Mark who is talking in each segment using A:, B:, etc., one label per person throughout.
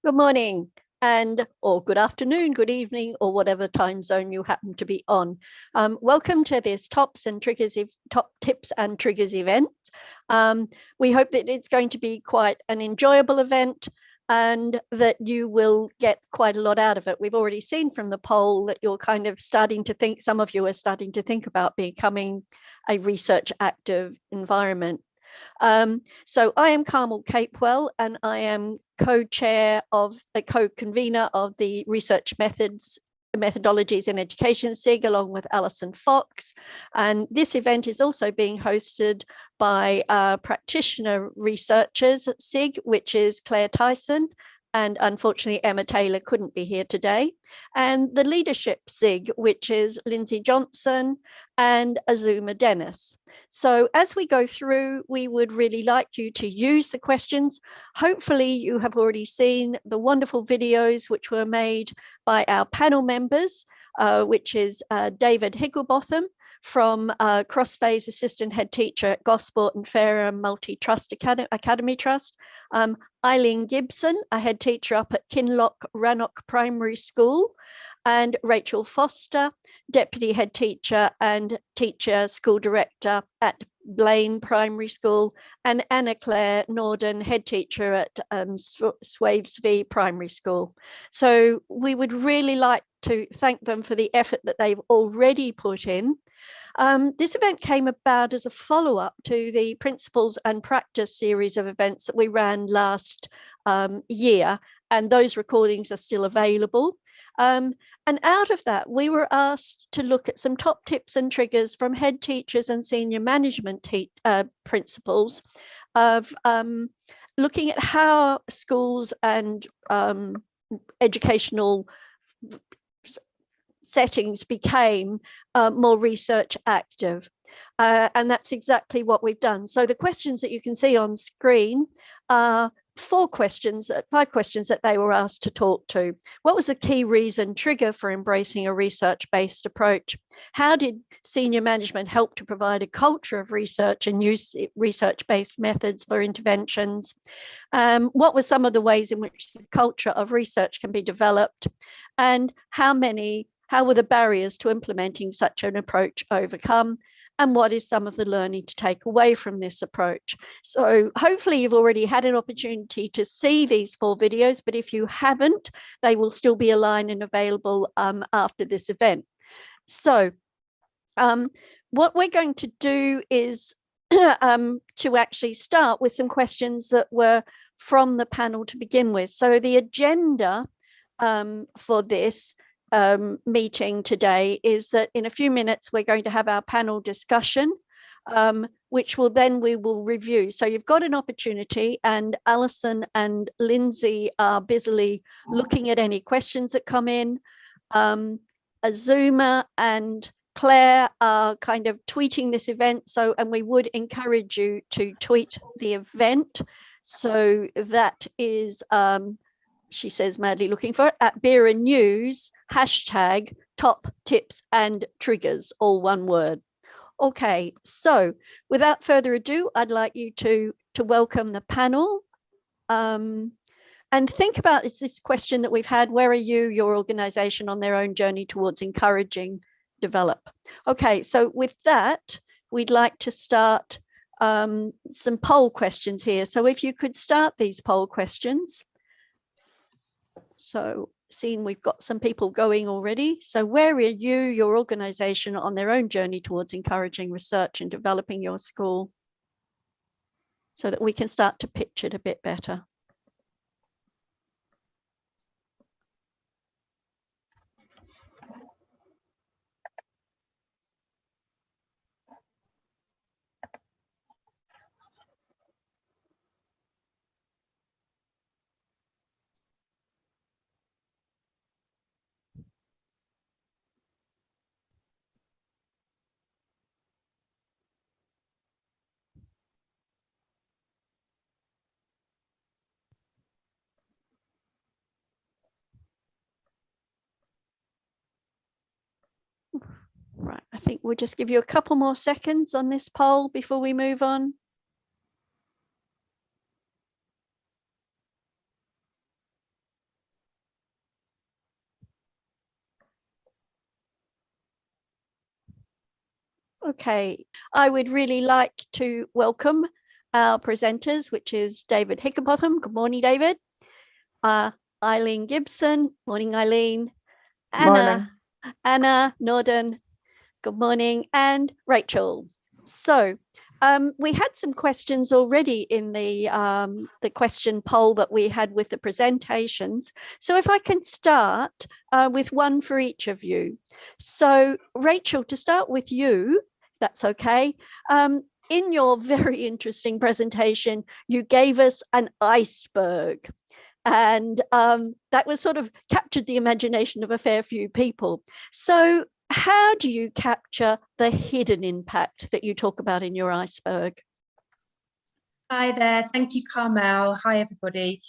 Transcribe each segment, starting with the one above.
A: Good morning and or good afternoon, good evening, or whatever time zone you happen to be on. Welcome to this top tips and triggers event. We hope that it's going to be quite an enjoyable event and that you will get quite a lot out of it. We've already seen from the poll that you're kind of starting to think, some of you are starting to think about becoming a research active environment. So I am Carmel Capewell, and I am co-chair of the co-convener of the Research Methodologies in Education SIG, along with Alison Fox. And this event is also being hosted by practitioner researchers at SIG, which is Claire Tyson, and unfortunately Emma Taylor couldn't be here today, and the Leadership SIG, which is Lindsay Johnson and Azuma Dennis. So as we go through, we would really like you to use the questions. Hopefully you have already seen the wonderful videos which were made by our panel members, which is David Higglebotham from Crossphase Assistant Head Teacher at Gosport and Fareham Multi-Trust Academy Trust, Eileen Gibson, a head teacher up at Kinloch Rannoch Primary School, and Rachel Foster, deputy head teacher and teacher school director at Blaine Primary School, and Anna Claire Norden, head teacher at Swavesby Primary School. So we would really like to thank them for the effort that they've already put in. This event came about as a follow-up to the Principles and Practice series of events that we ran last year, and those recordings are still available. And out of that, we were asked to look at some top tips and triggers from head teachers and senior management principals of looking at how schools and educational settings became more research active. And that's exactly what we've done. So the questions that you can see on screen are five questions that they were asked to talk to. What was the key reason, trigger for embracing a research-based approach? How did senior management help to provide a culture of research and use research-based methods for interventions? What were some of the ways in which the culture of research can be developed? And how were the barriers to implementing such an approach overcome? And what is some of the learning to take away from this approach? So hopefully you've already had an opportunity to see these 4 videos, but if you haven't, they will still be aligned and available after this event. So what we're going to do is to actually start with some questions that were from the panel to begin with. So the agenda for this meeting today is that in a few minutes we're going to have our panel discussion, which we will review. So you've got an opportunity, and Alison and Lindsay are busily looking at any questions that come in. Azuma and Claire are kind of tweeting this event, and we would encourage you to tweet the event. So that is she says, madly looking for it, at Beera News, hashtag top tips and triggers, all one word. Okay, so without further ado, I'd like you to welcome the panel. And think about this question that we've had: where are you, your organization, on their own journey towards encouraging develop? Okay, so with that, we'd like to start some poll questions here. So if you could start these poll questions. So seeing we've got some people going already. So where are you, your organization, on their own journey towards encouraging research and developing your school, so that we can start to pitch it a bit better? Right, I think we'll just give you a couple more seconds on this poll before we move on. Okay, I would really like to welcome our presenters, which is David Hickenbotham. Good morning, David. Eileen Gibson. Morning, Eileen.
B: Morning.
A: Anna Norden. Good morning. And Rachel. So we had some questions already in the question poll that we had with the presentations. So if I can start with one for each of you. So Rachel, to start with you, that's okay. In your very interesting presentation, you gave us an iceberg. And that was sort of captured the imagination of a fair few people. So how do you capture the hidden impact that you talk about in your iceberg?
B: Hi there. Thank you, Carmel. Hi, everybody.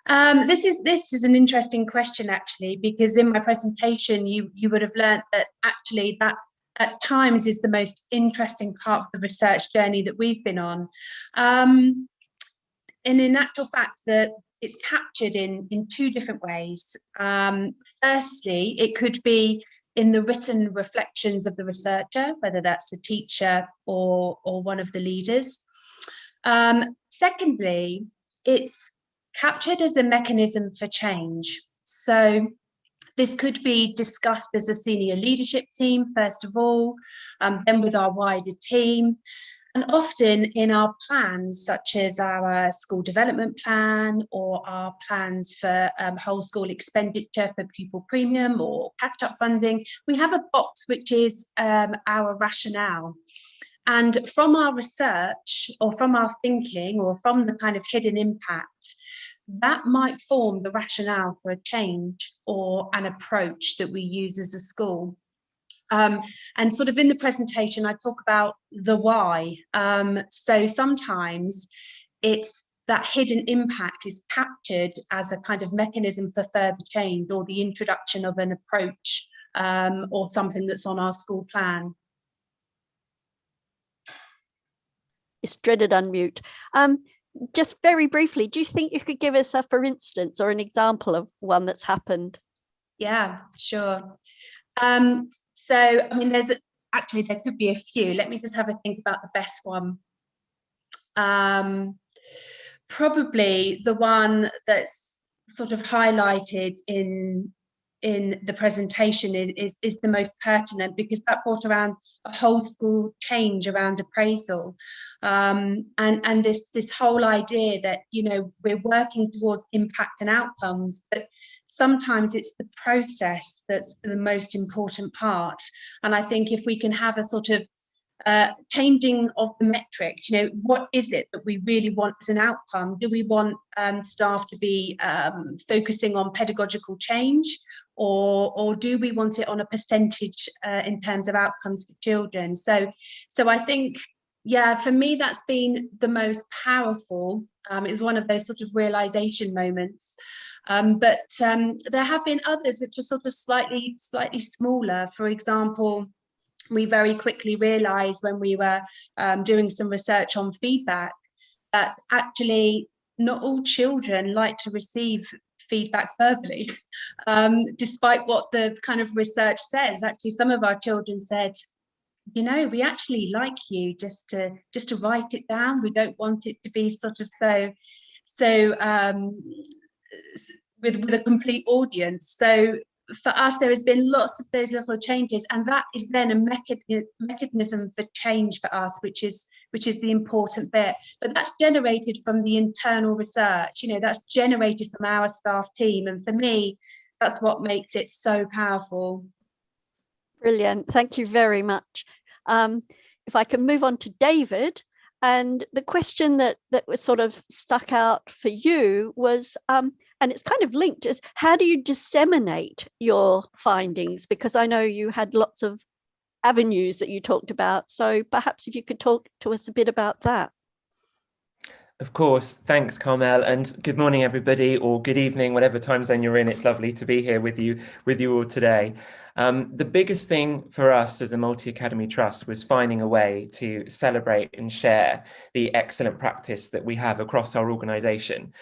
B: This is an interesting question, actually, because in my presentation, you would have learned that actually that at times is the most interesting part of the research journey that we've been on. And in actual fact, that it's captured in two different ways. Firstly, it could be in the written reflections of the researcher, whether that's a teacher or one of the leaders. Secondly, it's captured as a mechanism for change. So this could be discussed as a senior leadership team, first of all, then with our wider team. And often in our plans, such as our school development plan or our plans for whole school expenditure for pupil premium or catch-up funding, we have a box which is our rationale. And from our research or from our thinking or from the kind of hidden impact, that might form the rationale for a change or an approach that we use as a school. And sort of in the presentation, I talk about the why. So sometimes it's that hidden impact is captured as a kind of mechanism for further change or the introduction of an approach or something that's on our school plan.
A: It's dreaded unmute. Just very briefly, do you think you could give us a for instance or an example of one that's happened?
B: Yeah, sure. So, I mean, there could be a few. Let me just have a think about the best one. Probably the one that's sort of highlighted in the presentation is the most pertinent, because that brought around a whole school change around appraisal, and this whole idea that, you know, we're working towards impact and outcomes, but sometimes it's the process that's the most important part. And I think if we can have a sort of changing of the metric, you know, what is it that we really want as an outcome? Do we want staff to be focusing on pedagogical change, or do we want it on a percentage in terms of outcomes for children? So I think, yeah, for me, that's been the most powerful. It's one of those sort of realization moments. But there have been others which are sort of slightly smaller. For example, we very quickly realized when we were doing some research on feedback that actually not all children like to receive feedback verbally, despite what the kind of research says. Actually, some of our children said, you know, we actually like you just to write it down. We don't want it to be sort of so with a complete audience. So for us, there has been lots of those little changes, and that is then a mechanism for change for us, which is the important bit. But that's generated from the internal research, you know, that's generated from our staff team. And for me, that's what makes it so powerful.
A: Brilliant. Thank you very much. If I can move on to David, and the question that was sort of stuck out for you was, and it's kind of linked, is how do you disseminate your findings? Because I know you had lots of avenues that you talked about. So perhaps if you could talk to us a bit about that.
C: Of course. Thanks, Carmel, and good morning, everybody, or good evening, whatever time zone you're in. It's lovely to be here with you all today. The biggest thing for us as a Multi-Academy Trust was finding a way to celebrate and share the excellent practice that we have across our organisation.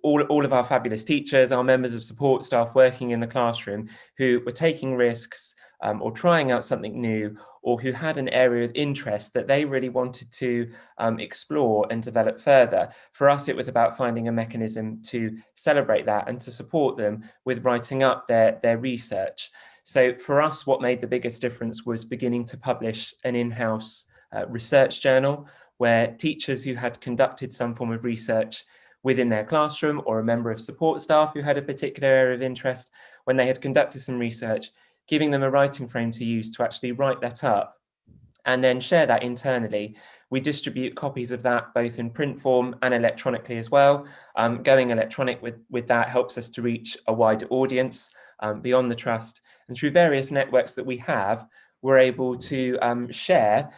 C: All of our fabulous teachers, our members of support staff working in the classroom who were taking risks, or trying out something new, or who had an area of interest that they really wanted to explore and develop further. For us, it was about finding a mechanism to celebrate that and to support them with writing up their research. So for us, what made the biggest difference was beginning to publish an in-house research journal where teachers who had conducted some form of research within their classroom, or a member of support staff who had a particular area of interest, when they had conducted some research, giving them a writing frame to use to actually write that up and then share that internally. We distribute copies of that both in print form and electronically as well. Going electronic with that helps us to reach a wider audience beyond the Trust. And through various networks that we have, we're able to share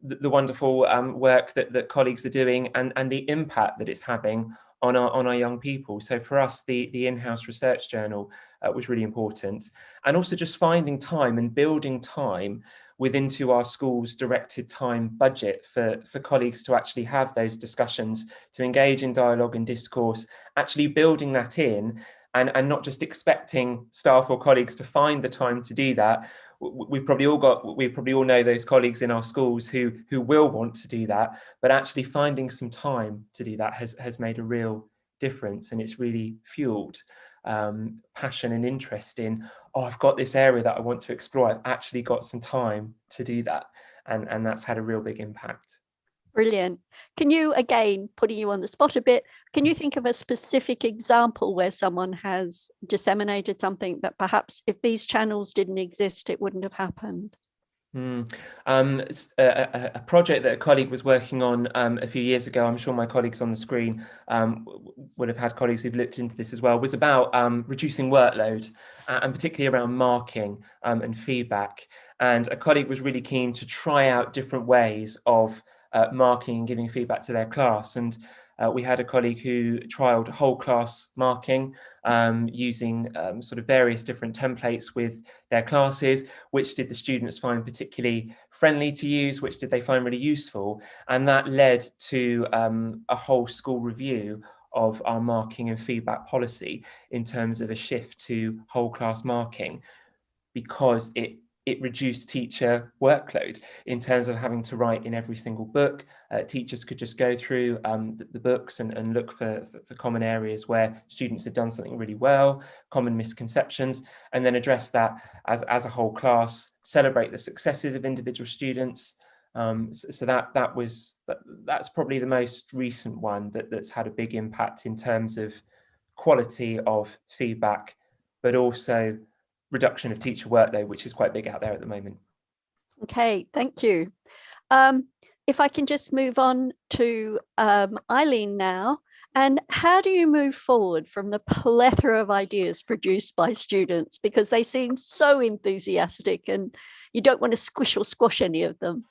C: the wonderful work that colleagues are doing and the impact that it's having on our young people. So for us, the in-house research journal was really important. And also just finding time and building time within our school's directed time budget for colleagues to actually have those discussions, to engage in dialogue and discourse, actually building that in and not just expecting staff or colleagues to find the time to do that. We probably all know those colleagues in our schools who will want to do that, but actually finding some time to do that has made a real difference, and it's really fueled passion and interest in, oh, I've got this area that I want to explore, I've actually got some time to do that, and that's had a real big impact.
A: Brilliant. Can you, again, putting you on the spot a bit, can you think of a specific example where someone has disseminated something that perhaps if these channels didn't exist, it wouldn't have happened?
C: A project that a colleague was working on a few years ago, I'm sure my colleagues on the screen would have had colleagues who've looked into this as well, was about reducing workload and particularly around marking and feedback. And a colleague was really keen to try out different ways of marking and giving feedback to their class. And we had a colleague who trialled whole class marking using sort of various different templates with their classes. Which did the students find particularly friendly to use? Which did they find really useful? And that led to a whole school review of our marking and feedback policy in terms of a shift to whole class marking, because it reduced teacher workload in terms of having to write in every single book. Teachers could just go through the books and look for common areas where students had done something really well, common misconceptions, and then address that as a whole class, celebrate the successes of individual students. So that's probably the most recent one that's had a big impact in terms of quality of feedback, but also reduction of teacher workload, which is quite big out there at the moment.
A: Okay, thank you. If I can just move on to Eileen now, and how do you move forward from the plethora of ideas produced by students, because they seem so enthusiastic and you don't want to squish or squash any of them?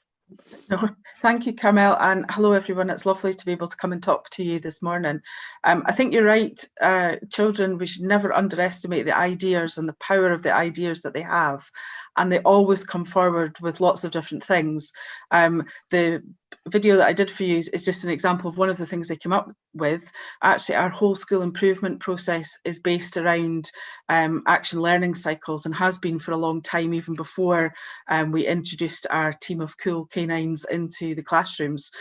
D: No, thank you, Carmel, and hello everyone. It's lovely to be able to come and talk to you this morning. I think you're right, children, we should never underestimate the ideas and the power of the ideas that they have, and they always come forward with lots of different things. The video that I did for you is just an example of one of the things they came up with. Actually, our whole school improvement process is based around action learning cycles, and has been for a long time, even before we introduced our team of cool canines into the classrooms.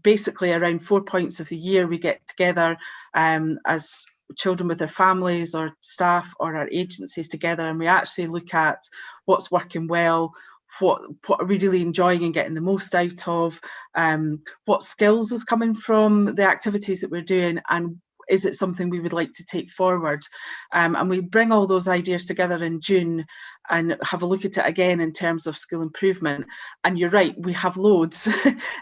D: Basically, around 4 points of the year, we get together as children with their families or staff or our agencies together, and we actually look at what's working well, what are we really enjoying and getting the most out of, what skills is coming from the activities that we're doing, and is it something we would like to take forward? And we bring all those ideas together in June and have a look at it again in terms of school improvement. And you're right, we have loads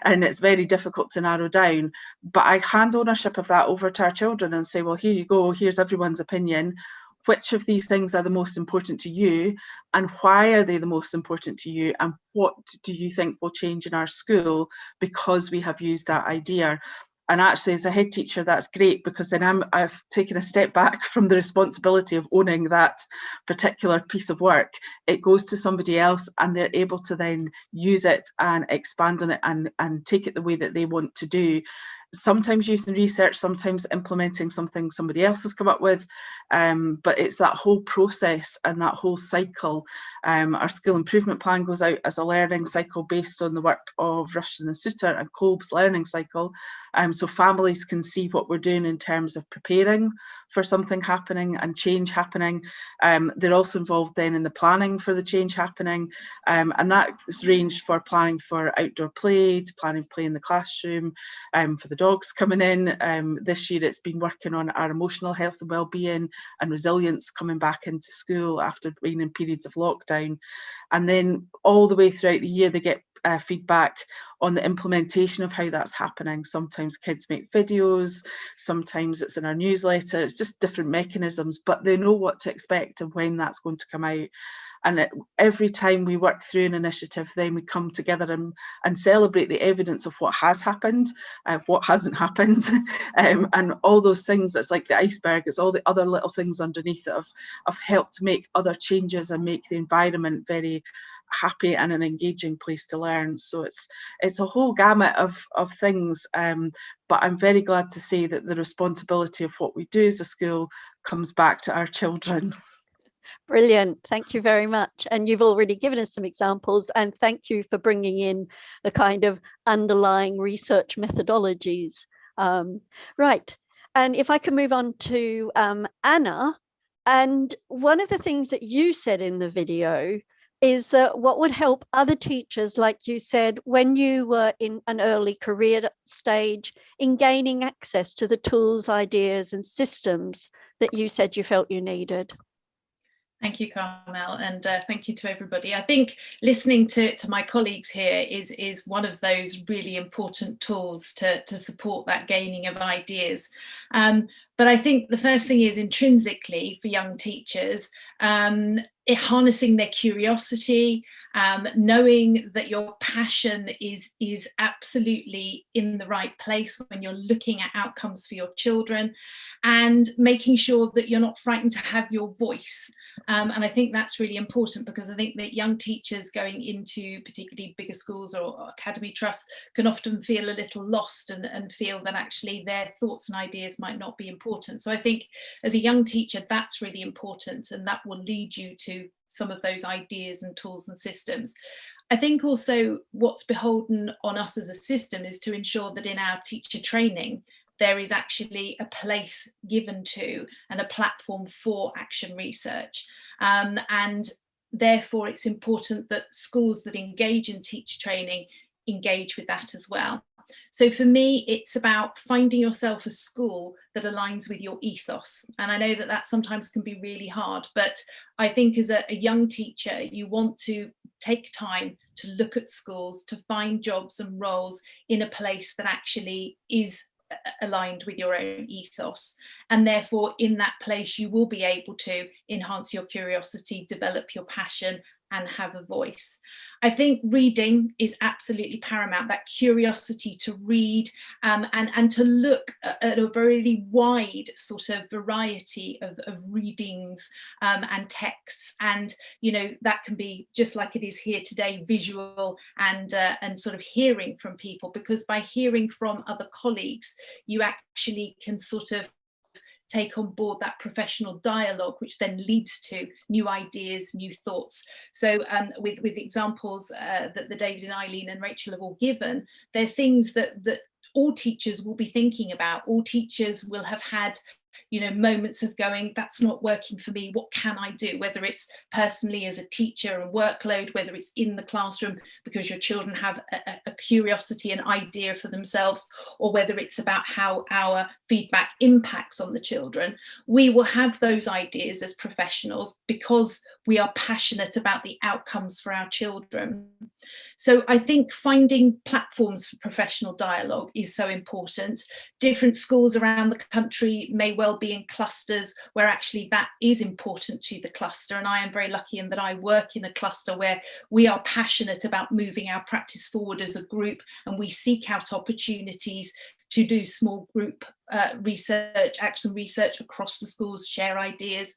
D: and it's very difficult to narrow down, but I hand ownership of that over to our children and say, well, here you go, here's everyone's opinion. Which of these things are the most important to you, and why are they the most important to you, and what do you think will change in our school because we have used that idea? And actually, as a head teacher, that's great, because then I've taken a step back from the responsibility of owning that particular piece of work. It goes to somebody else, and they're able to then use it and expand on it and take it the way that they want to do. sometimes using research, sometimes implementing something somebody else has come up with, but it's that whole process and that whole cycle. Our school improvement plan goes out as a learning cycle based on the work of Rushton and Souter and Kolb's learning cycle, so families can see what we're doing in terms of preparing for something happening and change happening. They're also involved then in the planning for the change happening, and that is ranged for planning for outdoor play, to planning play in the classroom, for the dogs coming in. This year it's been working on our emotional health and well-being and resilience coming back into school after being in periods of lockdown. And then all the way throughout the year they get feedback on the implementation of how that's happening. Sometimes kids make videos, sometimes it's in our newsletter, it's just different mechanisms, but they know what to expect and when that's going to come out. And every time we work through an initiative, then we come together and celebrate the evidence of what has happened, what hasn't happened, and all those things. It's like the iceberg, it's all the other little things underneath that have helped make other changes and make the environment very happy and an engaging place to learn. So it's a whole gamut of things, but I'm very glad to say that the responsibility of what we do as a school comes back to our children.
A: Brilliant. Thank you very much. And you've already given us some examples, and thank you for bringing in the kind of underlying research methodologies. Right. And if I can move on to Anna, and one of the things that you said in the video is that what would help other teachers, like you said, when you were in an early career stage, in gaining access to the tools, ideas and systems that you said you felt you needed.
E: Thank you, Carmel, and thank you to everybody. I think listening to my colleagues here is one of those really important tools to support that gaining of ideas. But I think the first thing is intrinsically for young teachers, harnessing their curiosity, knowing that your passion is absolutely in the right place when you're looking at outcomes for your children, and making sure that you're not frightened to have your voice. And I think that's really important, because I think that young teachers going into particularly bigger schools or academy trusts can often feel a little lost and feel that actually their thoughts and ideas might not be important. So I think as a young teacher, that's really important, and that will lead you to some of those ideas and tools and systems. I think also what's beholden on us as a system is to ensure that in our teacher training, there is actually a place given to and a platform for action research. And therefore it's important that schools that engage in teacher training engage with that as well. So for me, it's about finding yourself a school that aligns with your ethos. And I know that that sometimes can be really hard, but I think as a young teacher, you want to take time to look at schools, to find jobs and roles in a place that actually is aligned with your own ethos. And therefore in that place, you will be able to enhance your curiosity, develop your passion, and have a voice. I think reading is absolutely paramount, that curiosity to read and to look at a very wide sort of variety of readings and texts. And, you know, that can be just like it is here today, visual and sort of hearing from people, because by hearing from other colleagues, you actually can sort of take on board that professional dialogue, which then leads to new ideas, new thoughts. So with examples that David and Eileen and Rachel have all given, they're things that all teachers will be thinking about. All teachers will have had, you know, moments of going, that's not working for me, what can I do? Whether it's personally as a teacher and workload, whether it's in the classroom because your children have a curiosity and idea for themselves, or whether it's about how our feedback impacts on the children. We will have those ideas as professionals because we are passionate about the outcomes for our children. So I think finding platforms for professional dialogue is so important. Different schools around the country may well be in clusters where actually that is important to the cluster. And I am very lucky in that I work in a cluster where we are passionate about moving our practice forward as a group, and we seek out opportunities to do small group research, action research across the schools, share ideas.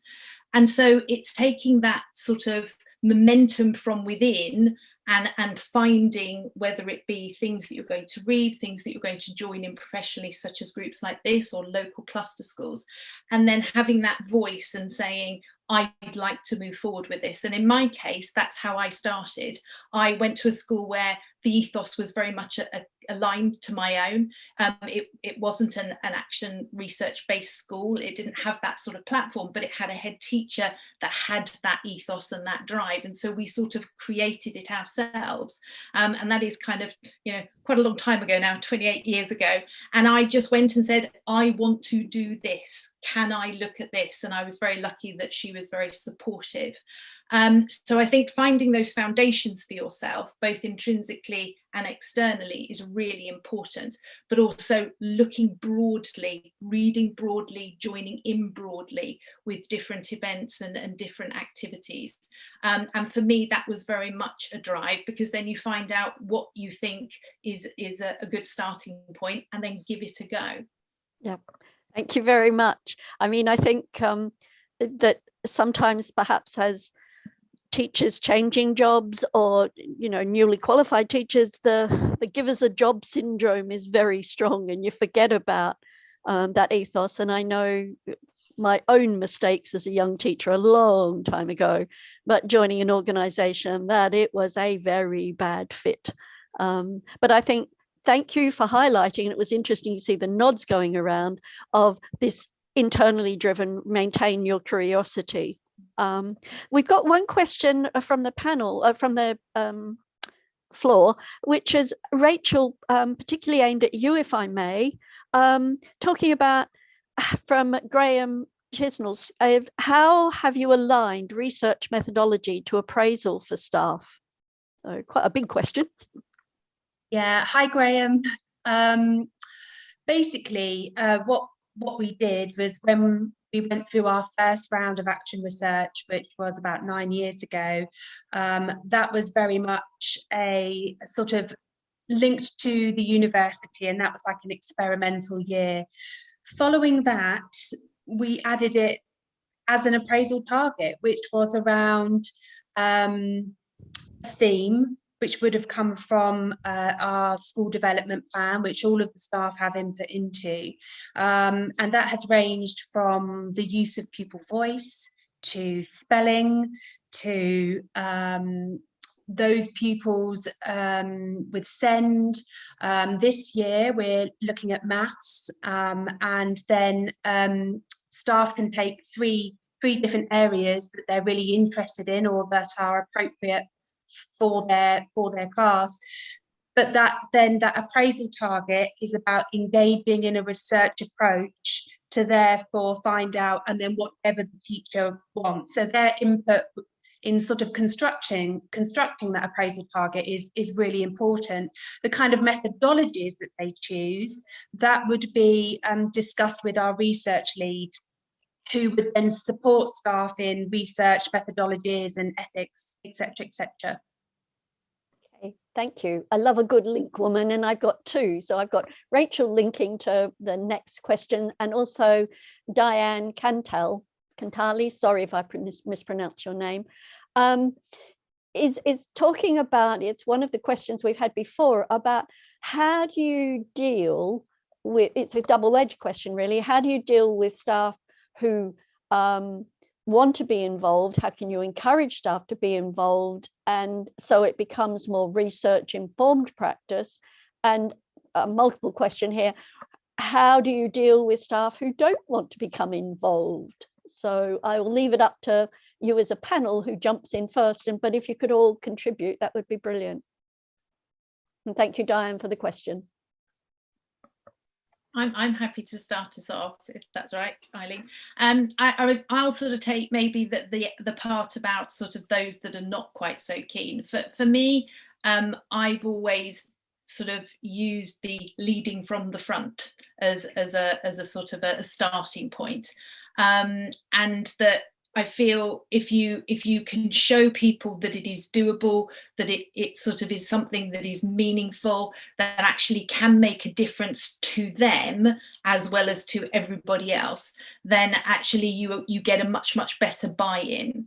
E: And so it's taking that sort of momentum from within and finding whether it be things that you're going to read, things that you're going to join in professionally, such as groups like this or local cluster schools, and then having that voice and saying, I'd like to move forward with this. And in my case, that's how I started. I went to a school where the ethos was very much aligned to my own. It wasn't an action research based school. It didn't have that sort of platform, but it had a head teacher that had that ethos and that drive. And so we sort of created it ourselves. And that is kind of, quite a long time ago now, 28 years ago. And I just went and said, I want to do this. Can I look at this? And I was very lucky that she was very supportive. So I think finding those foundations for yourself, both intrinsically and externally, is really important, but also looking broadly, reading broadly, joining in broadly with different events and different activities. And for me, that was very much a drive, because then you find out what you think is a good starting point and then give it a go.
A: Yeah, thank you very much. I mean, I think that sometimes perhaps as teachers changing jobs, or newly qualified teachers, the give us a job syndrome is very strong, and you forget about that ethos. And I know my own mistakes as a young teacher a long time ago, but joining an organization that it was a very bad fit. But I think, thank you for highlighting, and it was interesting to see the nods going around of this internally driven, maintain your curiosity. We've got one question from the panel, from the floor, which is Rachel, particularly aimed at you, if I may, talking about, from Graham Chisnell's, how have you aligned research methodology to appraisal for staff? So quite a big question.
B: Yeah, hi Graham. Basically, what we did was, when we went through our first round of action research, which was about 9 years ago, that was very much a sort of linked to the university, and that was like an experimental year. Following that, we added it as an appraisal target, which was around a theme, which would have come from our school development plan, which all of the staff have input into. And that has ranged from the use of pupil voice, to spelling, to those pupils with SEND. This year we're looking at maths, and then staff can take three different areas that they're really interested in, or that are appropriate for their class. But that appraisal target is about engaging in a research approach to therefore find out, and then whatever the teacher wants. So their input in sort of constructing that appraisal target is really important. The kind of methodologies that they choose, that would be discussed with our research lead, who would then support staff in research methodologies and ethics, etc., etc.
A: Okay, thank you. I love a good link woman, and I've got two. So I've got Rachel linking to the next question, and also Diane Cantali, sorry if I mispronounced your name, is talking about, it's one of the questions we've had before, about how do you deal with, it's a double-edged question really, how do you deal with staff who want to be involved? How can you encourage staff to be involved, and so it becomes more research informed practice? And a multiple question here, how do you deal with staff who don't want to become involved? So I will leave it up to you as a panel who jumps in first, but if you could all contribute, that would be brilliant. And thank you, Diane, for the question.
E: I'm happy to start us off, if that's right, Eileen. I'll sort of take maybe the part about sort of those that are not quite so keen. For me, I've always sort of used the leading from the front as a sort of a starting point, and that I feel if you can show people that it is doable, that it sort of is something that is meaningful, that actually can make a difference to them as well as to everybody else, then actually you get a much better buy-in.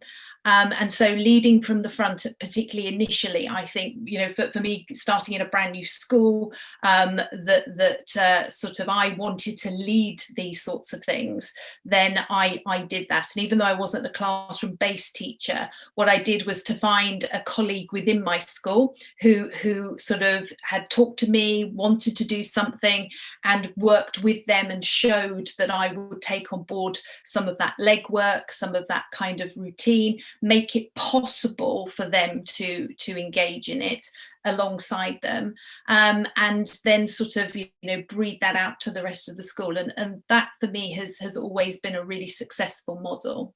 E: And so leading from the front, particularly initially, I think, you know, for me, starting in a brand new school, sort of I wanted to lead these sorts of things, then I did that. And even though I wasn't a classroom-based teacher, what I did was to find a colleague within my school who sort of had talked to me, wanted to do something, and worked with them and showed that I would take on board some of that legwork, some of that kind of routine, make it possible for them to engage in it alongside them, and then sort of, you know, breed that out to the rest of the school. And that for me has always been a really successful model.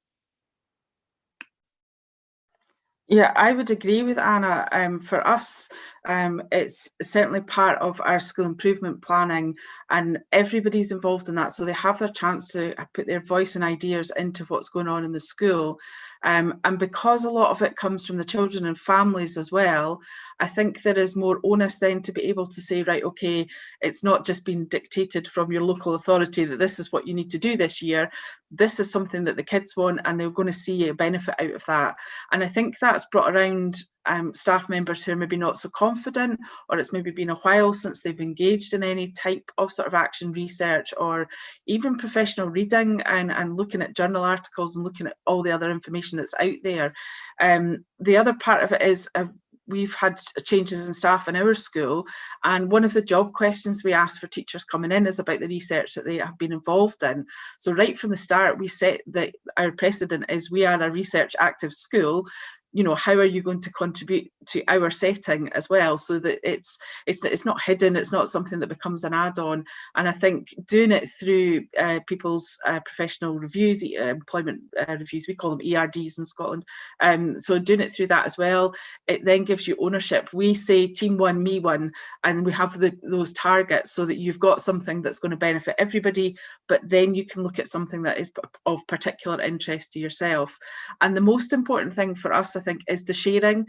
D: Yeah, I would agree with Anna. For us, it's certainly part of our school improvement planning, and everybody's involved in that. So they have their chance to put their voice and ideas into what's going on in the school. And because a lot of it comes from the children and families as well, I think there is more onus then to be able to say, right, okay, it's not just being dictated from your local authority that this is what you need to do this year. This is something that the kids want, and they're going to see a benefit out of that. And I think that's brought around staff members who are maybe not so confident, or it's maybe been a while since they've engaged in any type of sort of action research or even professional reading and looking at journal articles and looking at all the other information that's out there. The other part of it is we've had changes in staff in our school, and one of the job questions we ask for teachers coming in is about the research that they have been involved in. So right from the start, we set that our precedent is we are a research active school. You know, how are you going to contribute to our setting as well, so that it's not hidden, it's not something that becomes an add-on. And I think doing it through people's professional reviews, employment reviews, we call them ERDs in Scotland, so doing it through that as well, it then gives you ownership. We say team one, me one, and we have those targets so that you've got something that's going to benefit everybody, but then you can look at something that is of particular interest to yourself. And the most important thing for us, I think, is the sharing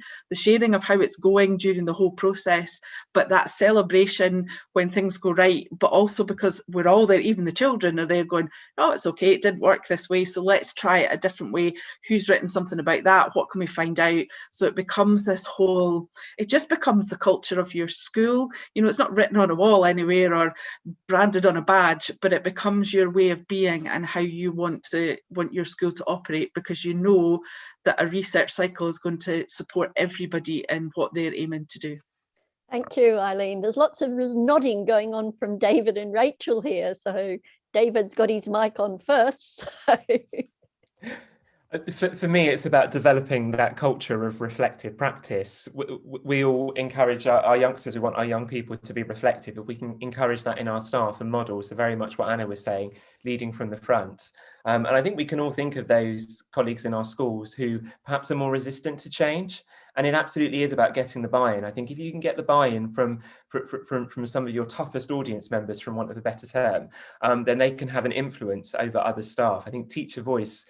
D: of how it's going during the whole process, but that celebration when things go right, but also because we're all there, even the children are there going, oh, it's okay, it didn't work this way, so let's try it a different way. Who's written something about that? What can we find out? So it becomes this whole, it just becomes the culture of your school. You know, it's not written on a wall anywhere or branded on a badge, but it becomes your way of being and how you want your school to operate, because you know that a research cycle is going to support everybody in what they're aiming to do.
A: Thank you, Eileen. There's lots of nodding going on from David and Rachel here. So David's got his mic on first.
C: For me, it's about developing that culture of reflective practice. We all encourage our youngsters, we want our young people to be reflective, but we can encourage that in our staff and models. So very much what Anna was saying, leading from the front. And I think we can all think of those colleagues in our schools who perhaps are more resistant to change. And it absolutely is about getting the buy-in. I think if you can get the buy-in from some of your toughest audience members, from want of a better term, then they can have an influence over other staff. I think teacher voice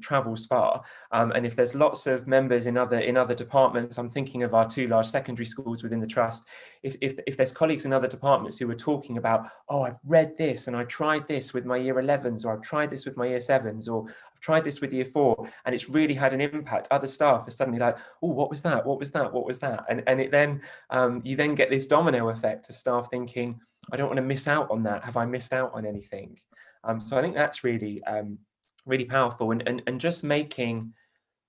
C: travels far, and if there's lots of members in other departments, I'm thinking of our two large secondary schools within the trust, if there's colleagues in other departments who are talking about, oh, I've read this and I tried this with my year 11s, or I've tried this with my year 7s, or I've tried this with year 4 and it's really had an impact, other staff are suddenly like, oh, what was that, what was that, what was that? And it then you then get this domino effect of staff thinking, I don't want to miss out on that, have I missed out on anything? So I think that's really really powerful, and just making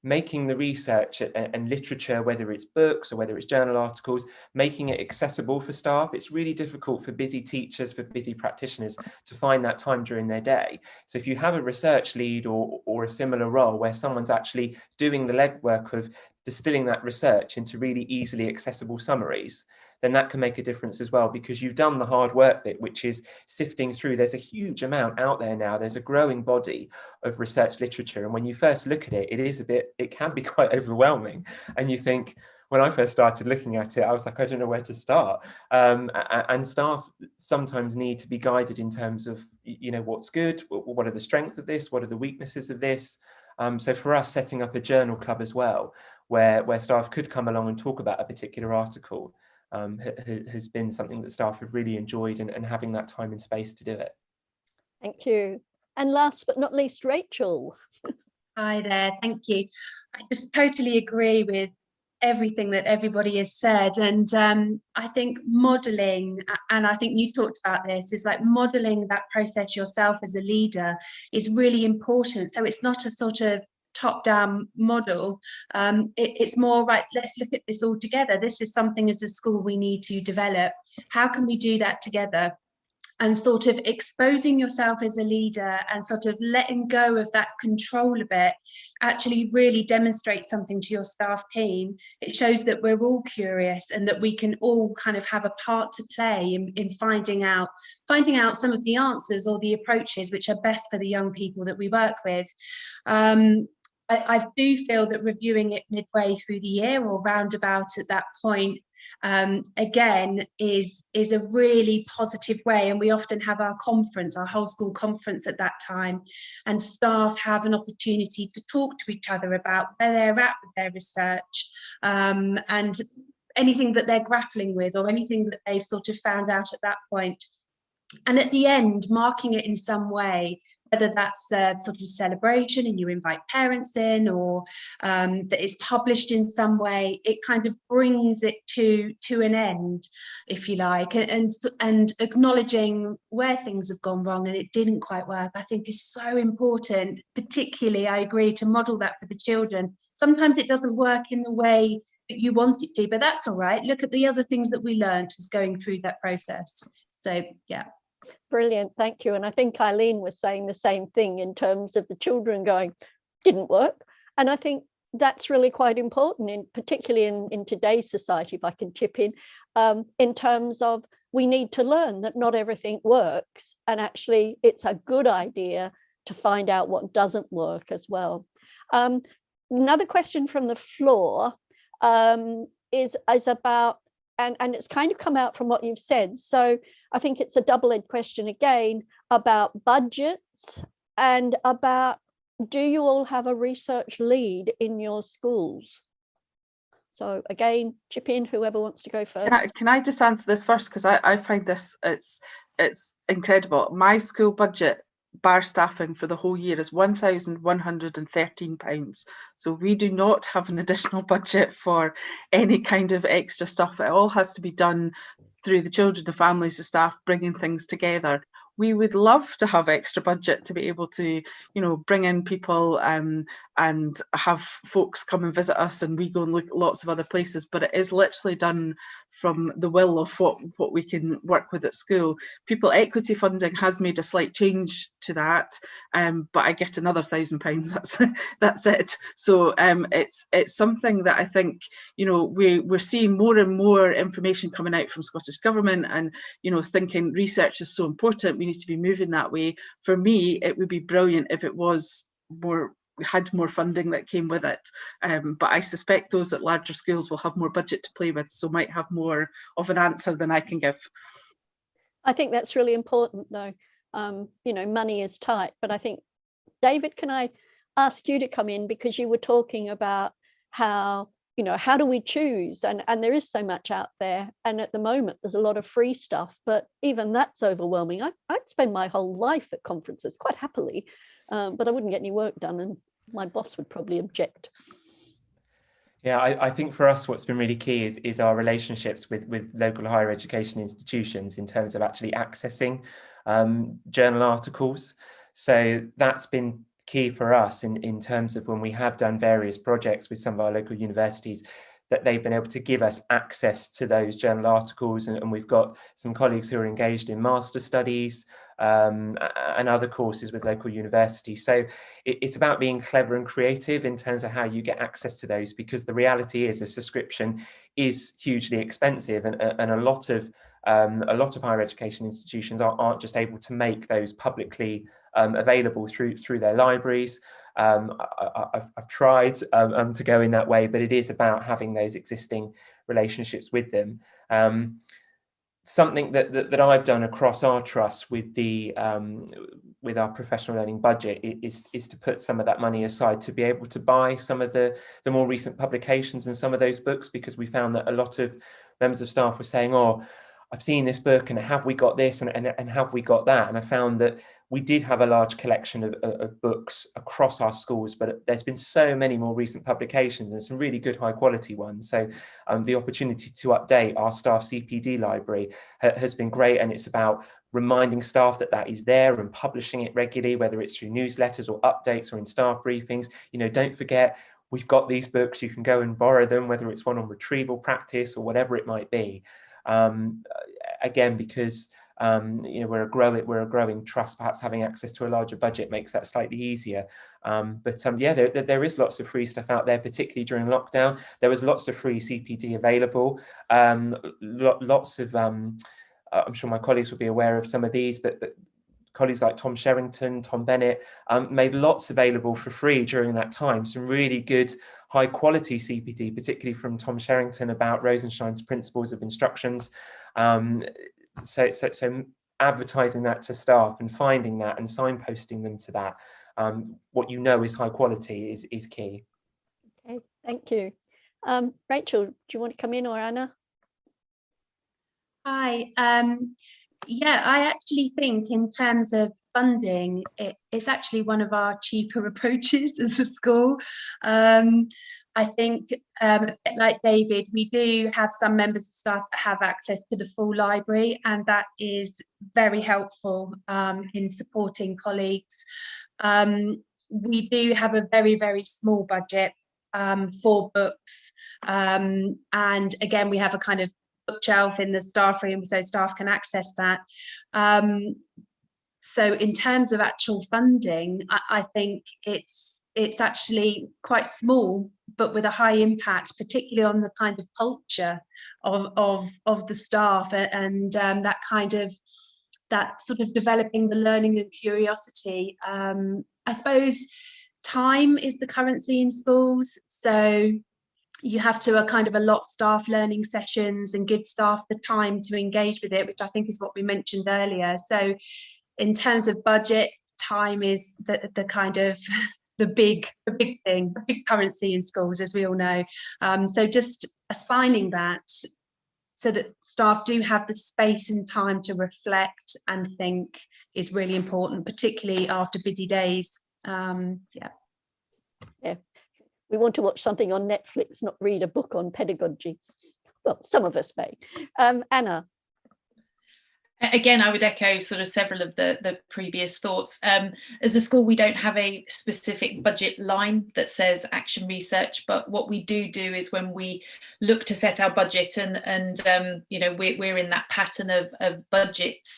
C: the research and literature, whether it's books or whether it's journal articles, making it accessible for staff. It's really difficult for busy teachers, for busy practitioners to find that time during their day. So if you have a research lead or a similar role where someone's actually doing the legwork of distilling that research into really easily accessible summaries, then that can make a difference as well, because you've done the hard work bit, which is sifting through. There's a huge amount out there now. There's a growing body of research literature. And when you first look at it, it can be quite overwhelming. And you think, when I first started looking at it, I was like, I don't know where to start. And staff sometimes need to be guided in terms of, you know, what's good, what are the strengths of this, what are the weaknesses of this. So for us, setting up a journal club as well, where staff could come along and talk about a particular article, has been something that staff have really enjoyed, and having that time and space to do it.
A: Thank you. And last but not least, Rachel.
B: Hi there, thank you. I just totally agree with everything that everybody has said. And I think modeling, and I think you talked about this, is like modeling that process yourself as a leader is really important. So it's not a sort of top-down model. It's more, right, let's look at this all together. This is something as a school we need to develop. How can we do that together? And sort of exposing yourself as a leader and sort of letting go of that control a bit actually really demonstrates something to your staff team. It shows that we're all curious and that we can all kind of have a part to play in finding out some of the answers or the approaches which are best for the young people that we work with. I do feel that reviewing it midway through the year or roundabout at that point, again, is a really positive way. And we often have our conference, our whole school conference at that time, and staff have an opportunity to talk to each other about where they're at with their research, and anything that they're grappling with or anything that they've sort of found out at that point. And at the end, marking it in some way, whether that's a sort of celebration and you invite parents in, or that it's published in some way, it kind of brings it to an end, if you like, and acknowledging where things have gone wrong and it didn't quite work, I think is so important. Particularly, I agree, to model that for the children. Sometimes it doesn't work in the way that you want it to, but that's all right. Look at the other things that we learned as going through that process. So, yeah.
A: Brilliant, thank you. And I think Eileen was saying the same thing in terms of the children going, didn't work. And I think that's really quite important, particularly in today's society, if I can chip in terms of we need to learn that not everything works. And actually, it's a good idea to find out what doesn't work as well. Another question from the floor is about, and it's kind of come out from what you've said. So I think it's a double-edged question again about budgets and about, do you all have a research lead in your schools? So again, chip in, whoever wants to go first.
D: Can I just answer this first? Because I find this, it's incredible. My school budget, bar staffing, for the whole year is £1,113. So we do not have an additional budget for any kind of extra stuff. It all has to be done through the children, the families, the staff, bringing things together. We would love to have extra budget to be able to, bring in people and have folks come and visit us, and we go and look at lots of other places. But it is literally done from the will of what we can work with at school. Pupil equity funding has made a slight change to that, but I get another £1,000. That's it. So it's something that I think we're seeing more and more information coming out from Scottish Government, and thinking research is so important. We need to be moving that way. For me, it would be brilliant if it was more. We had more funding that came with it, but I suspect those at larger schools will have more budget to play with, so might have more of an answer than I can give.
A: I think that's really important, though. Money is tight, but I think, David, can I ask you to come in, because you were talking about how do we choose, and there is so much out there, and at the moment there's a lot of free stuff, but even that's overwhelming. I'd spend my whole life at conferences quite happily, but I wouldn't get any work done, and my boss would probably object.
C: Yeah, I think for us, what's been really key is our relationships with local higher education institutions in terms of actually accessing journal articles. So that's been key for us in terms of when we have done various projects with some of our local universities, that they've been able to give us access to those journal articles. And we've got some colleagues who are engaged in master studies and other courses with local universities. So it's about being clever and creative in terms of how you get access to those, because the reality is a subscription is hugely expensive, and a lot of higher education institutions aren't just able to make those publicly available through their libraries. I've tried to go in that way, but it is about having those existing relationships with them. Something that I've done across our trust with our professional learning budget is to put some of that money aside to be able to buy some of the more recent publications and some of those books, because we found that a lot of members of staff were saying, I've seen this book, and have we got this, and have we got that? And I found that we did have a large collection of books across our schools, but there's been so many more recent publications and some really good high quality ones. So the opportunity to update our staff CPD library has been great, and it's about reminding staff that that is there and publishing it regularly, whether it's through newsletters or updates or in staff briefings. You know, don't forget, we've got these books, you can go and borrow them, whether it's one on retrieval practice or whatever it might be. Again, because you know, we're a growing trust, perhaps having access to a larger budget makes that slightly easier. But yeah, there is lots of free stuff out there, particularly during lockdown. There was lots of free CPD available, lots of I'm sure my colleagues will be aware of some of these, but colleagues like Tom Sherrington, Tom Bennett made lots available for free during that time. Some really good high quality CPD, particularly from Tom Sherrington about Rosenshine's Principles of Instructions. So advertising that to staff and finding that and signposting them to that, what you know is high quality is key.
A: Okay, thank you. Rachel, do you want to come in, or Anna?
B: Hi. Yeah, I actually think in terms of funding, it's actually one of our cheaper approaches as a school. I think, like David, we do have some members of staff that have access to the full library, and that is very helpful in supporting colleagues. We do have a very, very small budget for books, and again, we have a kind of bookshelf in the staff room so staff can access that. So in terms of actual funding, I think it's actually quite small, but with a high impact, particularly on the kind of culture of the staff, and that sort of developing the learning and curiosity. I suppose time is the currency in schools, so you have to kind of allot staff learning sessions and give staff the time to engage with it, which I think is what we mentioned earlier. So in terms of budget, time is the kind of the big thing, the big currency in schools, as we all know. So just assigning that so that staff do have the space and time to reflect and think is really important, particularly after busy days.
A: Yeah. We want to watch something on Netflix, not read a book on pedagogy. Well, some of us may. Anna.
E: Again, I would echo sort of several of the previous thoughts. As a school, we don't have a specific budget line that says action research, but what we do is when we look to set our budget, and you know, we're in that pattern of budget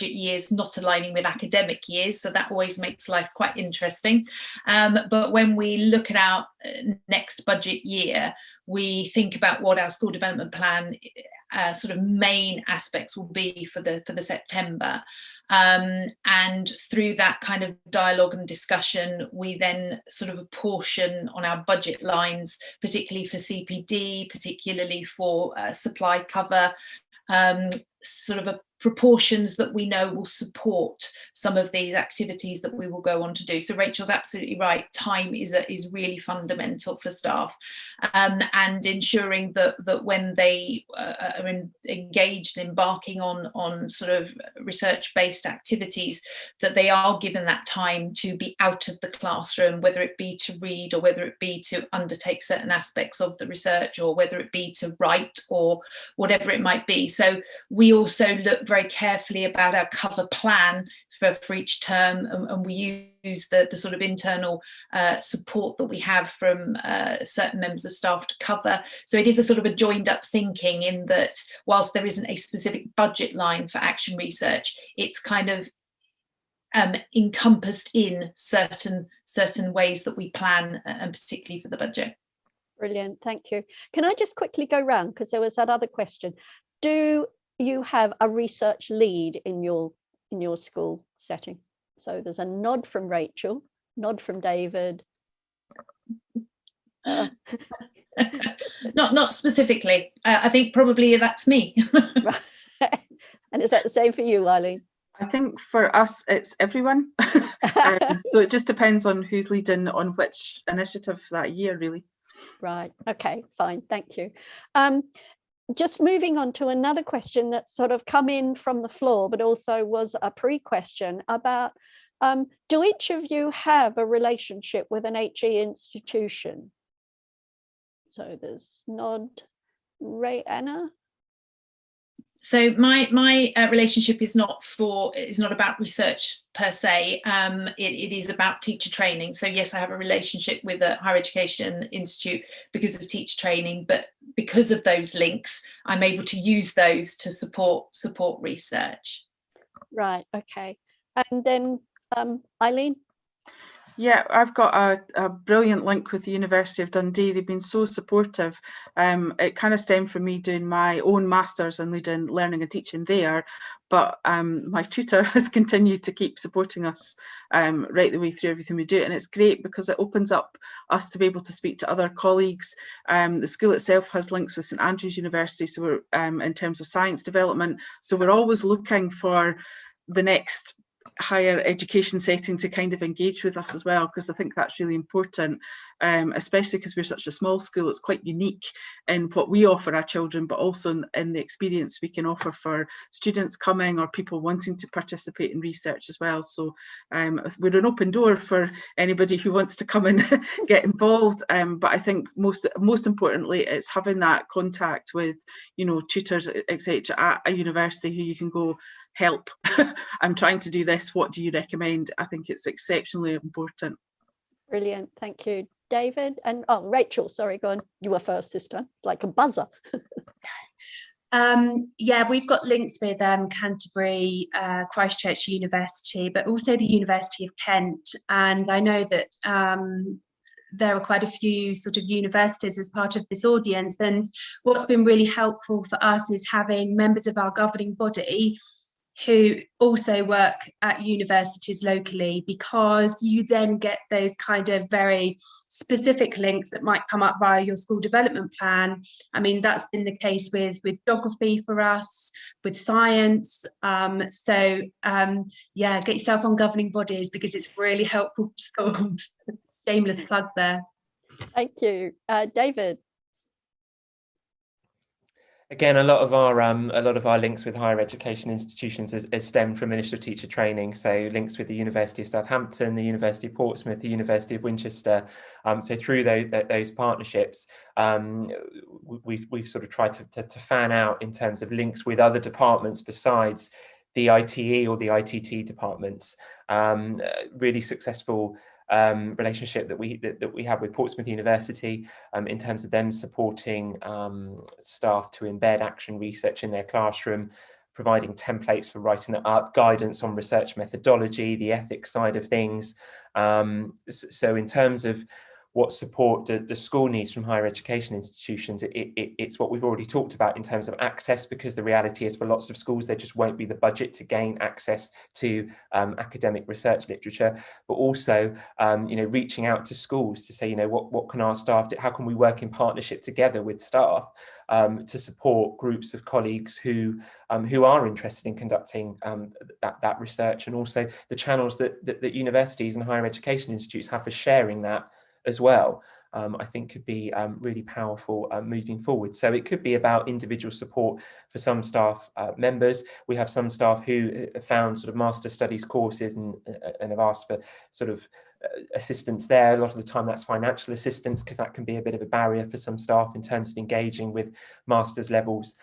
E: years not aligning with academic years, so that always makes life quite interesting. But when we look at our next budget year, we think about what our school development plan sort of main aspects will be for the September, and through that kind of dialogue and discussion, we then sort of apportion on our budget lines, particularly for CPD, particularly for supply cover, sort of proportions that we know will support some of these activities that we will go on to do. So Rachel's absolutely right. Time is really fundamental for staff, and ensuring that when they are engaged and embarking on sort of research-based activities, that they are given that time to be out of the classroom, whether it be to read or whether it be to undertake certain aspects of the research, or whether it be to write or whatever it might be. So we also look very carefully about our cover plan for each term, and we use the sort of internal support that we have from certain members of staff to cover. So it is a sort of a joined up thinking, in that whilst there isn't a specific budget line for action research, it's kind of encompassed in certain ways that we plan, and particularly for the budget.
A: Brilliant, thank you. Can I just quickly go round, because there was that other question. Do you have a research lead in your school setting? So there's a nod from Rachel, nod from David.
E: Not specifically. I think probably that's me.
A: And is that the same for you, Eileen?
D: I think for us, it's everyone. So it just depends on who's leading on which initiative that year, really.
A: Right. Okay, fine. Thank you. just moving on to another question that's sort of come in from the floor, but also was a pre-question about, do each of you have a relationship with an HE institution? So there's nod. Ray, Anna?
E: So my relationship is not about research per se. It is about teacher training. So yes, I have a relationship with a higher education institute because of teacher training, but because of those links, I'm able to use those to support research. Right.
A: Okay. And then Eileen?
D: Yeah, I've got a brilliant link with the University of Dundee. They've been so supportive. It kind of stemmed from me doing my own Masters in Leading, Learning and Teaching there, but my tutor has continued to keep supporting us right the way through everything we do. And it's great because it opens up us to be able to speak to other colleagues. The school itself has links with St Andrews University, so we're in terms of science development. So we're always looking for the next higher education setting to kind of engage with us as well, because I think that's really important, especially because we're such a small school. It's quite unique in what we offer our children, but also in the experience we can offer for students coming or people wanting to participate in research as well. So we're an open door for anybody who wants to come and get involved, but I think most importantly it's having that contact with, you know, tutors, etc. at a university who you can go, help, I'm trying to do this, what do you recommend? I think it's exceptionally important.
A: Brilliant, thank you. David? And Rachel, sorry, go on, you were first, sister. It's like a buzzer.
B: Yeah, we've got links with Canterbury, Christchurch University, but also the University of Kent, and I know that there are quite a few sort of universities as part of this audience, and what's been really helpful for us is having members of our governing body who also work at universities locally, because you then get those kind of very specific links that might come up via your school development plan. I mean, that's been the case with geography for us, with science. Yeah, get yourself on governing bodies because it's really helpful for schools. Shameless plug there.
A: Thank you. David?
C: Again, a lot of our links with higher education institutions has stemmed from Ministry of Teacher Training. So links with the University of Southampton, the University of Portsmouth, the University of Winchester. So through those partnerships, we've sort of tried to fan out in terms of links with other departments besides the ITE or the ITT departments. Really successful relationship that we have with Portsmouth University in terms of them supporting staff to embed action research in their classroom, providing templates for writing it up, guidance on research methodology, the ethics side of things. So in terms of what support the school needs from higher education institutions, it's what we've already talked about in terms of access, because the reality is for lots of schools there just won't be the budget to gain access to academic research literature, but also reaching out to schools to say, what can our staff do, how can we work in partnership together with staff to support groups of colleagues who are interested in conducting that research, and also the channels that universities and higher education institutes have for sharing that as well, I think could be really powerful moving forward. So it could be about individual support for some staff members. We have some staff who have found sort of master studies courses and have asked for sort of assistance there. A lot of the time that's financial assistance, because that can be a bit of a barrier for some staff in terms of engaging with master's levels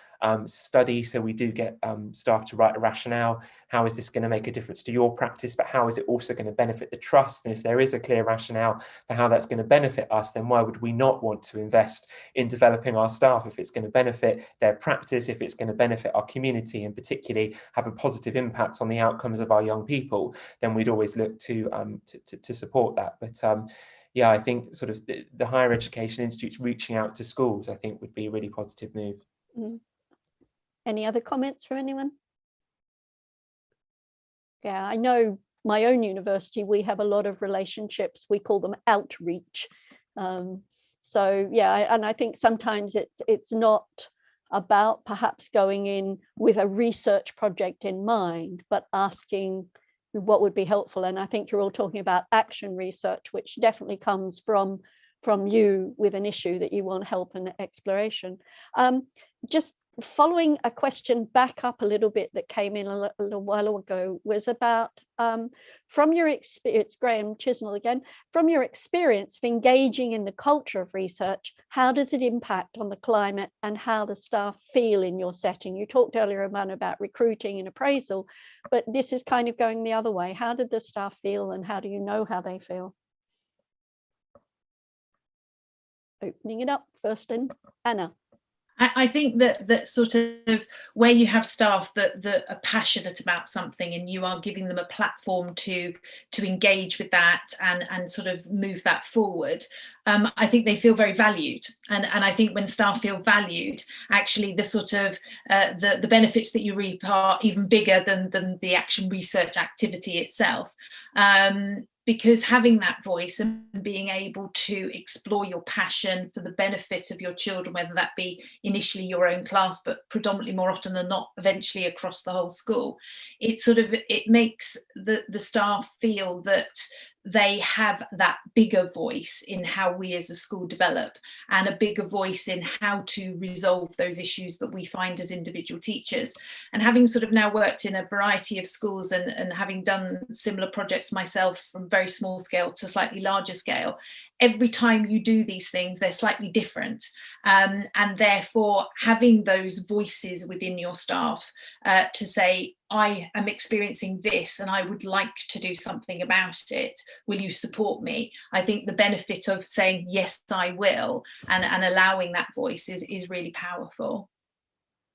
C: study. So we do get staff to write a rationale. How is this going to make a difference to your practice, but how is it also going to benefit the trust? And if there is a clear rationale for how that's going to benefit us, then why would we not want to invest in developing our staff if it's going to benefit their practice, if it's going to benefit our community, and particularly have a positive impact on the outcomes of our young people? Then we'd always look to support that. But yeah, I think sort of the higher education institutes reaching out to schools, I think, would be a really positive move.
A: Mm. Any other comments from anyone? Yeah, I know my own university, we have a lot of relationships. We call them outreach. So yeah, and I think sometimes it's not about perhaps going in with a research project in mind, but asking what would be helpful. And I think you're all talking about action research, which definitely comes from from you with an issue that you want help and exploration. Just following a question back up a little bit that came in a little while ago was about, from your experience, Graham Chisnell again, from your experience of engaging in the culture of research, how does it impact on the climate and how the staff feel in your setting? You talked earlier about recruiting and appraisal, but this is kind of going the other way. How did the staff feel and how do you know how they feel? Opening it up first in Anna.
E: I think that sort of where you have staff that are passionate about something and you are giving them a platform to engage with that and sort of move that forward, I think they feel very valued. And I think when staff feel valued, actually the sort of the benefits that you reap are even bigger than the action research activity itself. Because having that voice and being able to explore your passion for the benefit of your children, whether that be initially your own class, but predominantly more often than not, eventually across the whole school, it makes the staff feel that they have that bigger voice in how we as a school develop and a bigger voice in how to resolve those issues that we find as individual teachers. And having sort of now worked in a variety of schools and having done similar projects myself from very small scale to slightly larger scale, every time you do these things, they're slightly different. And therefore having those voices within your staff to say, I am experiencing this and I would like to do something about it. Will you support me? I think the benefit of saying, yes, I will, and allowing that voice is really powerful.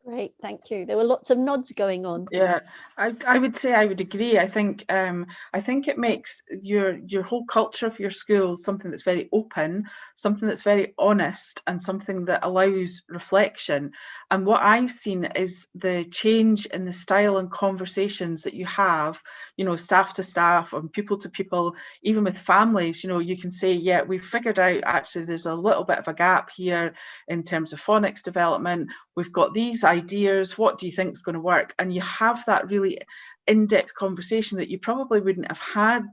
A: Great, thank you. There were lots of nods going on.
D: Yeah, I would say I would agree. I think it makes your whole culture of your school something that's very open, something that's very honest, and something that allows reflection. And what I've seen is the change in the style and conversations that you have, you know, staff to staff and pupil to pupil, even with families. You know, you can say, yeah, we've figured out actually there's a little bit of a gap here in terms of phonics development. We've got these ideas, what do you think is going to work? And you have that really in-depth conversation that you probably wouldn't have had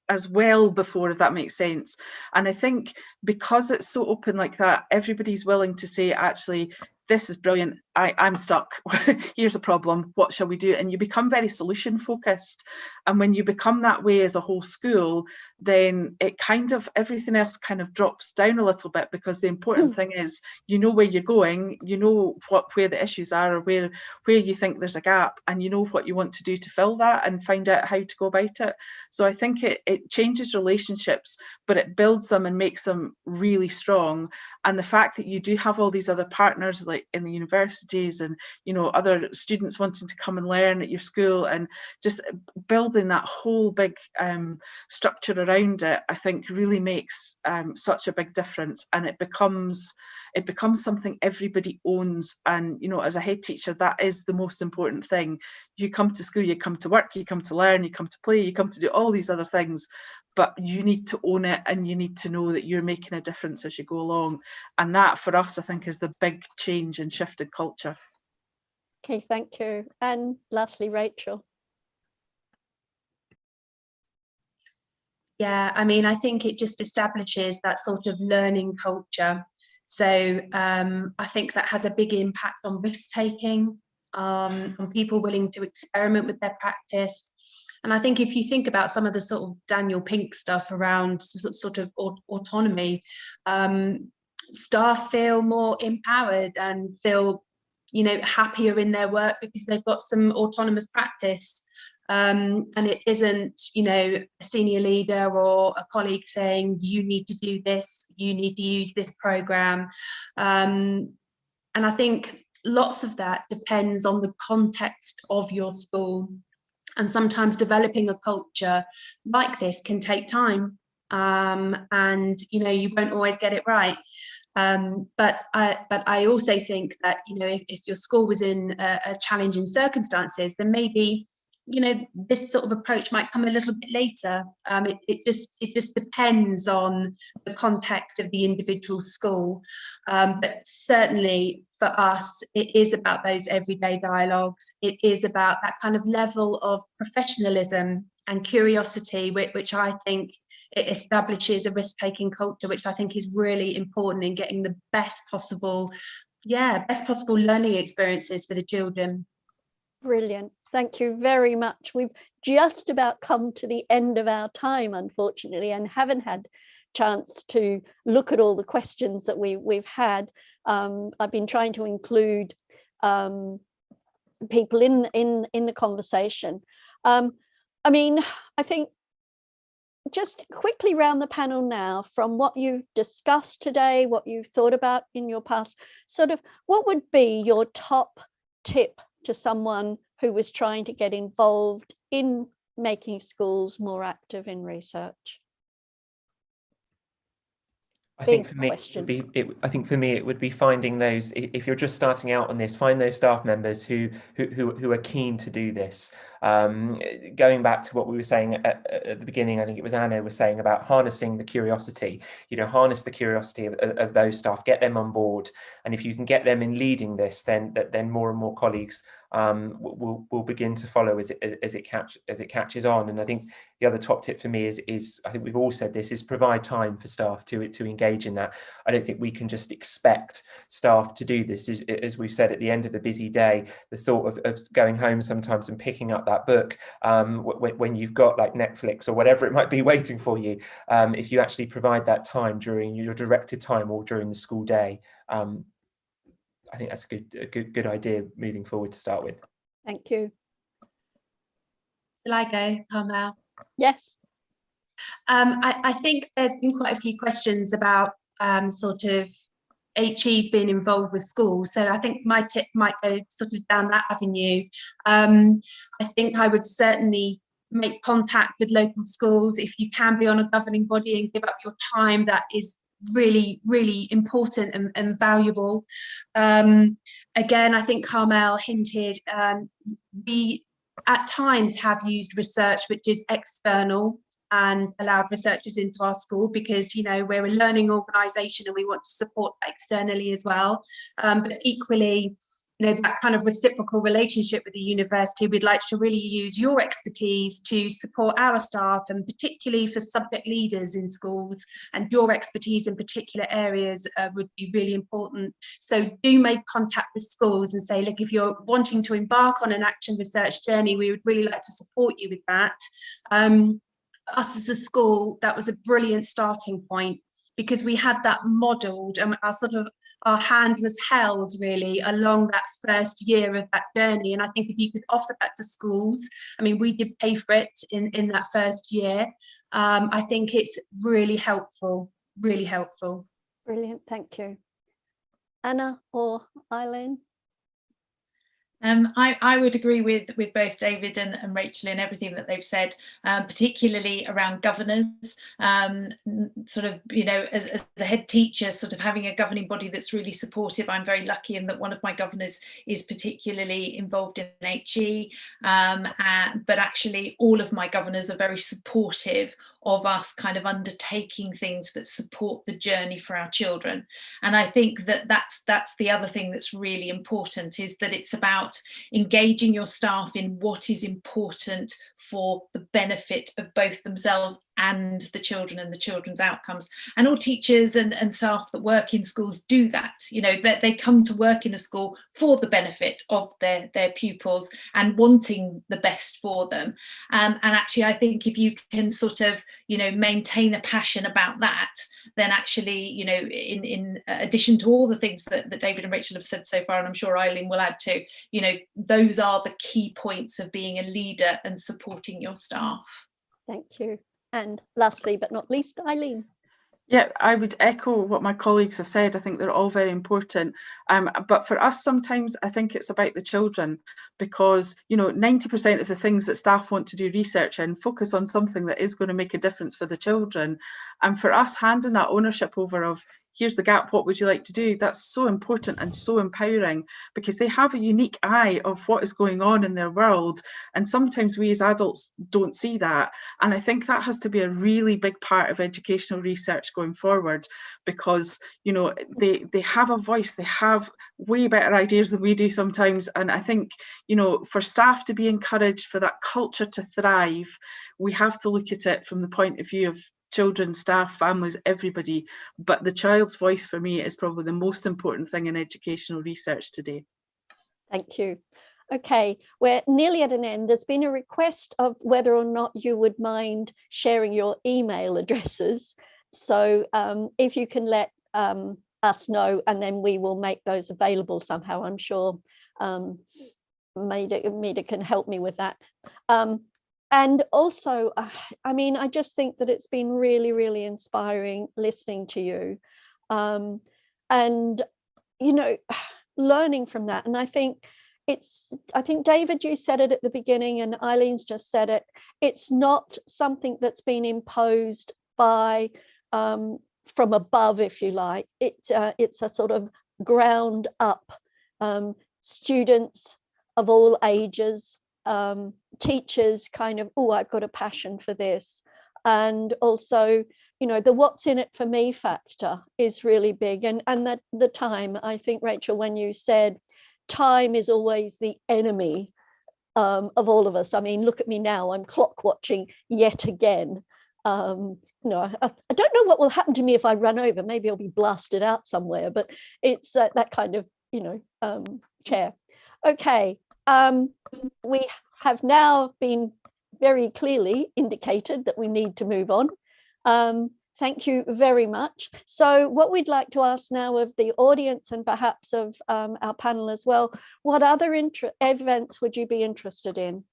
D: as well before, if that makes sense. And I think because it's so open like that, everybody's willing to say, actually, this is brilliant, I'm stuck, here's a problem, what shall we do? And you become very solution focused. And when you become that way as a whole school, then it kind of, everything else kind of drops down a little bit, because the important thing is, you know where you're going, you know where the issues are, or where you think there's a gap, and you know what you want to do to fill that and find out how to go about it. So I think it changes relationships, but it builds them and makes them really strong. And the fact that you do have all these other partners, like in the universities, and you know, other students wanting to come and learn at your school, and just building that whole big structure around it, I think really makes such a big difference. And it becomes something everybody owns. And you know, as a head teacher, that is the most important thing. You come to school, you come to work, you come to learn, you come to play, you come to do all these other things, but you need to own it, and you need to know that you're making a difference as you go along. And that, for us, I think, is the big change and shift in culture.
A: Okay, thank you. And lastly, Rachel.
B: Yeah, I mean, I think it just establishes that sort of learning culture. So I think that has a big impact on risk-taking, on people willing to experiment with their practice. And I think if you think about some of the sort of Daniel Pink stuff around sort of autonomy, staff feel more empowered and feel, you know, happier in their work because they've got some autonomous practice. And it isn't, you know, a senior leader or a colleague saying, you need to do this, you need to use this program. And I think lots of that depends on the context of your school. And sometimes developing a culture like this can take time, and you know, you won't always get it right. But I also think that, you know, if your school was in a challenging circumstances, then maybe you know, this sort of approach might come a little bit later. It just depends on the context of the individual school. But certainly for us, it is about those everyday dialogues. It is about that kind of level of professionalism and curiosity, which I think it establishes a risk-taking culture, which I think is really important in getting the best possible learning experiences for the children.
A: Brilliant. Thank you very much. We've just about come to the end of our time, unfortunately, and haven't had chance to look at all the questions that we've had. I've been trying to include people in the conversation. I mean, I think just quickly round the panel now, from what you've discussed today, what you've thought about in your past, sort of what would be your top tip to someone who was trying to get involved in making schools more active in research?
C: I think for me it would be finding those, if you're just starting out on this, find those staff members who are keen to do this. Going back to what we were saying at the beginning, I think it was Anna was saying about harnessing the curiosity. You know, harness the curiosity of those staff, get them on board, and if you can get them in leading this, then more and more colleagues will begin to follow as it catches on. And I think the other top tip for me is I think we've all said this, is provide time for staff to engage in that. I don't think we can just expect staff to do this. As we've said, at the end of a busy day, the thought of going home sometimes and picking up that book when you've got like Netflix or whatever it might be waiting for you, if you actually provide that time during your directed time or during the school day, I think that's a good idea moving forward to start with.
A: Thank you.
B: Shall I go, Carmel?
A: Yes.
B: I think there's been quite a few questions about sort of HEs being involved with schools. So I think my tip might go sort of down that avenue. I think I would certainly make contact with local schools. If you can be on a governing body and give up your time, that is really, really important and valuable. Again, I think Carmel hinted, we at times have used research which is external and allowed researchers into our school because, you know, we're a learning organisation and we want to support that externally as well. But equally, you know, that kind of reciprocal relationship with the university, we'd like to really use your expertise to support our staff, and particularly for subject leaders in schools, and your expertise in particular areas would be really important. So do make contact with schools and say, look, if you're wanting to embark on an action research journey, we would really like to support you with that. Us as a school, that was a brilliant starting point because we had that modelled and our hand was held really along that first year of that journey. And I think if you could offer that to schools, I mean, we did pay for it in that first year. I think it's really helpful, really helpful. Brilliant,
A: thank you. Anna or Eileen?
E: I would agree with both David and Rachel in everything that they've said, particularly around governors. Sort of, you know, as a head teacher, sort of having a governing body that's really supportive. I'm very lucky in that one of my governors is particularly involved in HE, but actually all of my governors are very supportive of us kind of undertaking things that support the journey for our children. And I think that that's the other thing that's really important, is that it's about engaging your staff in what is important for the benefit of both themselves and the children and the children's outcomes. And all teachers and staff that work in schools do that. You know, that they come to work in a school for the benefit of their pupils and wanting the best for them. And actually, I think if you can sort of, you know, maintain a passion about that, then actually, you know, in addition to all the things that David and Rachel have said so far, and I'm sure Eileen will add to, you know, those are the key points of being a leader and supporting your staff.
A: Thank you. And lastly but not least, Eileen.
D: Yeah, I would echo what my colleagues have said. I think they're all very important. But for us, sometimes I think it's about the children, because, you know, 90% of the things that staff want to do research in focus on something that is going to make a difference for the children. And for us, handing that ownership over of, here's the gap, what would you like to do? That's so important and so empowering, because they have a unique eye of what is going on in their world. And sometimes we as adults don't see that. And I think that has to be a really big part of educational research going forward, because, you know, they have a voice, they have way better ideas than we do sometimes. And I think, you know, for staff to be encouraged, for that culture to thrive, we have to look at it from the point of view of children, staff, families, everybody. But the child's voice for me is probably the most important thing in educational research today.
A: Thank you. Okay, we're nearly at an end. There's been a request of whether or not you would mind sharing your email addresses. So if you can let us know, and then we will make those available somehow. I'm sure Mida can help me with that. And also, I mean, I just think that it's been really, really inspiring listening to you. And, you know, learning from that. And I think David, you said it at the beginning, and Eileen's just said it. It's not something that's been imposed by from above, if you like. It's a sort of ground up. Students of all ages, teachers kind of, oh, I've got a passion for this. And also, you know, the what's in it for me factor is really big. And that the time, I think, Rachel, when you said time is always the enemy of all of us. I mean, look at me now, I'm clock watching yet again. You know, I don't know what will happen to me if I run over. Maybe I'll be blasted out somewhere, but it's that kind of, you know, chair. Okay, we have now been very clearly indicated that we need to move on. Thank you very much. So what we'd like to ask now of the audience, and perhaps of our panel as well, what other events would you be interested in?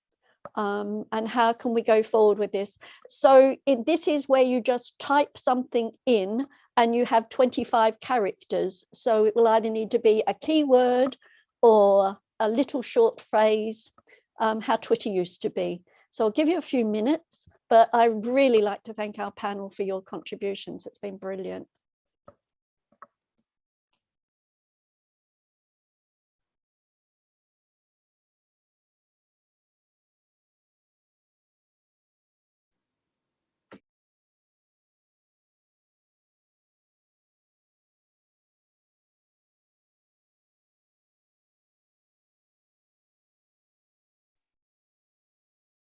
A: And how can we go forward with this? So this is where you just type something in and you have 25 characters. So it will either need to be a keyword or a little short phrase, how Twitter used to be. So I'll give you a few minutes, but I'd really like to thank our panel for your contributions. It's been brilliant.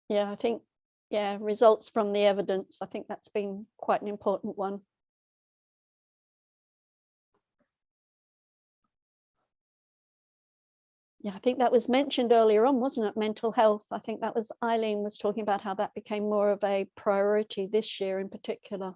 A: Yeah, I think, yeah, results from the evidence. I think that's been quite an important one. Yeah, I think that was mentioned earlier on, wasn't it? Mental health. I think that was Eileen was talking about how that became more of a priority this year in particular.